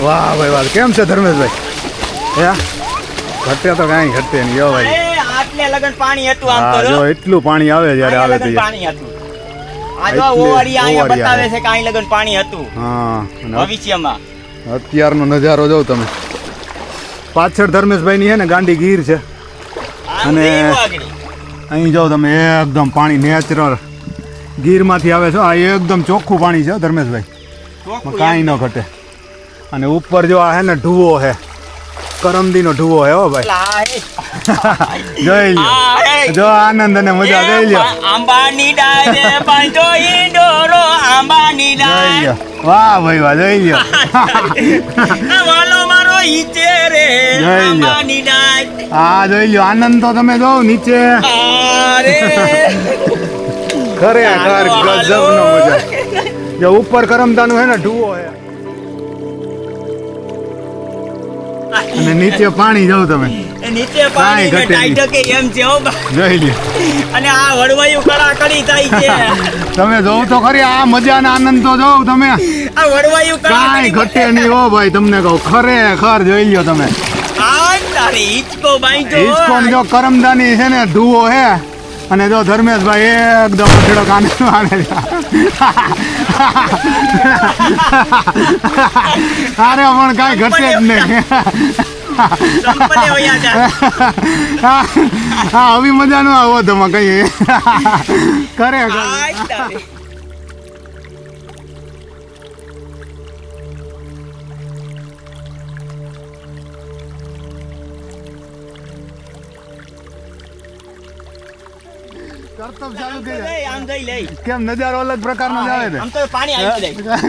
વાહ ભાઈ વાહ, કેમ છે ધર્મેશભાઈ? હે ઘટે તો કાંઈ ઘટે નહીં જો ભાઈ. આટલે લગન પાણી હતું આમ તો જો એટલું પાણી આવે જ્યારે આવે તો પાણી હતું. આ જો ઓવાડી અહીંયા બતાવે છે કે અહીં લગન પાણી હતું. હા, ભવિષ્યમાં અત્યારનો નજારો જો તમે. પાછળ ધર્મેશભાઈ ની છે ને ગાંડી ગીર છે અને અહીં જો તમે એકદમ પાણી નેચરલ ગીરમાંથી આવે છે. આ એકદમ ચોખ્ખું પાણી છે ધર્મેશભાઈ, કાંઈ ન ઘટે. અને ઉપર જો આ હે ને ઢૂવો હે, કરમદીનો ઢૂવો હે હો ભાઈ. જોઈ લ્યો, જો આનંદ અને મજા જોઈ લ્યો. આંબાની ડાળે પાંચો ઈંડોરો આંબાની ડાળ. વાહ ભાઈ વાહ, જોઈ લ્યો. વાલો મારો ઈચે રે આંબાની ડાળ. હા જોઈ લ્યો, આનંદ તો તમે જો નીચે. અરે ખરેખર ગજબનો મજા. જો ઉપર કરમદાનું હે ને ઢૂવો હે અને નીચે પાણી જાવ તમે. નીચે પાણી ટાઈટ કે એમ છે હો જોઈ લ્યો. અને આ વડવાયું કડાકડી થાય છે. તમે જોવ તો ખરી આ મજા ને આનંદ તો જોવ તમે. આ વડવાયું કાંઈ ઘટે નહીં હો ભાઈ, તમને કહું ખરેખર જોઈ લ્યો તમે. આ તારી હિચકો બાંધ્યો. હિચકો જો કરમદાની છે ને ઢૂવો હે અને જો ધર્મેશભાઈ એકદમ અઠડો કાને મારે છે. અરે પણ કાંઈ ઘટે જ નહીં. હા આવી મજા નો આવો તમે કઈ. ખરેખર કરતબ ચાલુ થઈ જાય. આમ જઈ લે. કેમ નજારો અલગ પ્રકારનો આવે છે? આમ તો પાણી આવી જાય.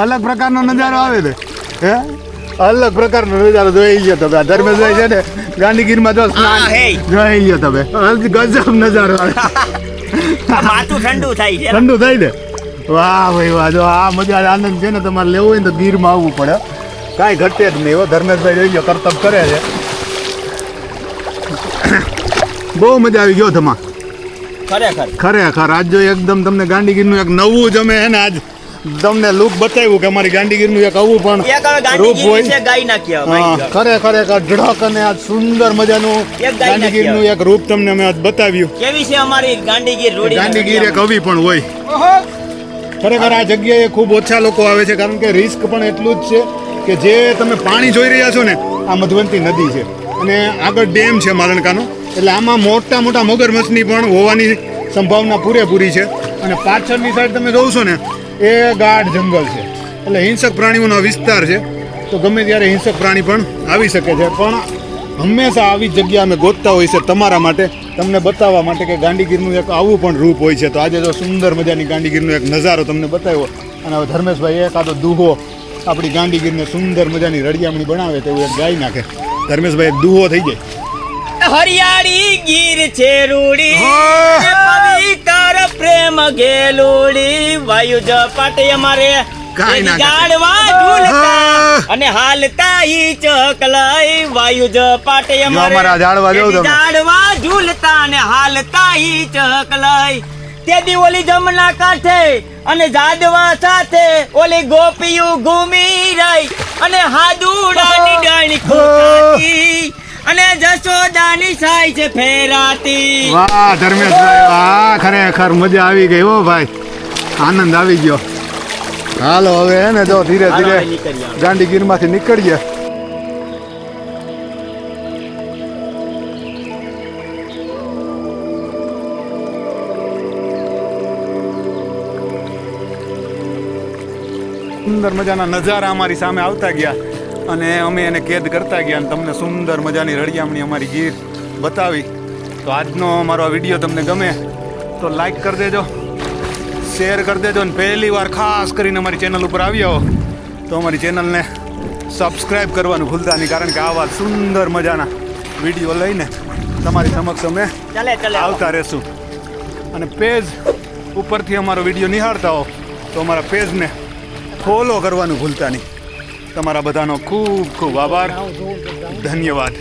અલગ પ્રકારનો નજારો આવે છે. હે અલગ પ્રકારનો નજારો જોઈ લ્યો તમે. ધર્મેશભાઈ છે ને ગાંધીગીરમાં જો સ્નાન જોઈ લ્યો તમે. ગજબ નજારો આવે. માથું ઠંડુ થાય છે. ઠંડુ થાય ને. વાહ ભાઈ વાહ, જો આ મજા આનંદ છે ને તમારે લેવો હોય ને તો ગીરમાં આવવું પડે. કાંઈ ઘટે જ નહીં હો. ધર્મેશભાઈ જોઈ લ્યો કરતબ કરે છે. બહુ મજા આવી ગયો તમા. ખરેખર આજ જો એકદમ તમને ગાંધીગીરનું એક નવું જ અમે હે ને આજ તમને લુક બતાવ્યું કે અમારી ગાંધીગીરનું એક આવું પણ રૂપ હોય. ખરેખર એક અઢળક અને આ સુંદર મજાનું ગાંધીગીરનું એક રૂપ તમને અમે આજ બતાવ્યું. કેવી છે અમારી ગાંધીગીર રોડી? ગાંધીગીર એક કવિ પણ હોય. ખરેખર આ જગ્યાએ ખૂબ ઓછા લોકો આવે છે કારણ કે રિસ્ક પણ એટલું જ છે કે જે તમે પાણી જોઈ રહ્યા છો ને આ મધવંતી નદી છે અને આગળ ડેમ છે માલણકાનો, એટલે આમાં મોટા મોટા મગરમચ્છની પણ હોવાની સંભાવના પૂરેપૂરી છે. અને પાછળની સાઈડ તમે જોવ છો ને એ ગાઢ જંગલ છે, એટલે હિંસક પ્રાણીઓનો વિસ્તાર છે. તો ગમે ત્યારે હિંસક પ્રાણી પણ આવી શકે છે, પણ હંમેશા આવી જગ્યા અમે ગોતતા હોય છે તમારા માટે, તમને બતાવવા માટે કે ગાંધીગીરનું એક આવું પણ રૂપ હોય છે. તો આજે જો સુંદર મજાની ગાંધીગીરનો એક નજારો તમને બતાવ્યો અને હવે ધર્મેશભાઈ એકાદો દુહો આપણી ગાંધીગીરને સુંદર મજાની રળિયામણી બનાવે તેવું એક ગાઈ નાખે. ધર્મેશભાઈ એક દુહો થઈ જાય. હરિયાળી ગીર છે રૂડી પવિત્ર પ્રેમ ગેલુડી વાયુ જપાટે અમારે જાડવા ઝૂલતા અને હાલતા ઈ ચકલાઈ વાયુ જપાટે અમારે જાડવા ઝૂલતા અને હાલતા ઈ ચકલાઈ. તેદી ઓલી જમના કાંઠે અને જાડવા સાથે ઓલી ગોપીયું ઘૂમી રહી અને હાદુડાની ડાણી ખોખાતી અને જશોદાની સાઈ છે ફેરાતી. વાહ ધર્મેશભાઈ વાહ, ખરેખર મજા આવી ગઈ હો ભાઈ, આનંદ આવી ગયો. હાલો હવે હે ને જો ધીરે ધીરે ગાંધીગીરમાંથી નીકળીએ. સુંદર મજાના નજારા અમારી સામે આવતા ગયા અને અમે એને કેદ કરતા ગયા અને તમને સુંદર મજાની રળિયામણી અમારી ગીર બતાવી. તો આજનો અમારો આ વિડીયો તમને ગમે તો લાઈક કરી દેજો, શેર કરી દેજો અને પહેલી વાર ખાસ કરીને અમારી ચેનલ ઉપર આવ્યા હો તો અમારી ચેનલને સબસ્ક્રાઈબ કરવાનું ભૂલતા નહીં, કારણ કે આવા સુંદર મજાના વિડીયો લઈને તમારી સમક્ષ અમે આવતા રહેશું. અને પેજ ઉપરથી અમારો વિડીયો નિહાળતા હો તો અમારા પેજને ફોલો કરવાનું ભૂલતા નહીં. તમારા બધાનો ખૂબ ખૂબ આભાર, ધન્યવાદ.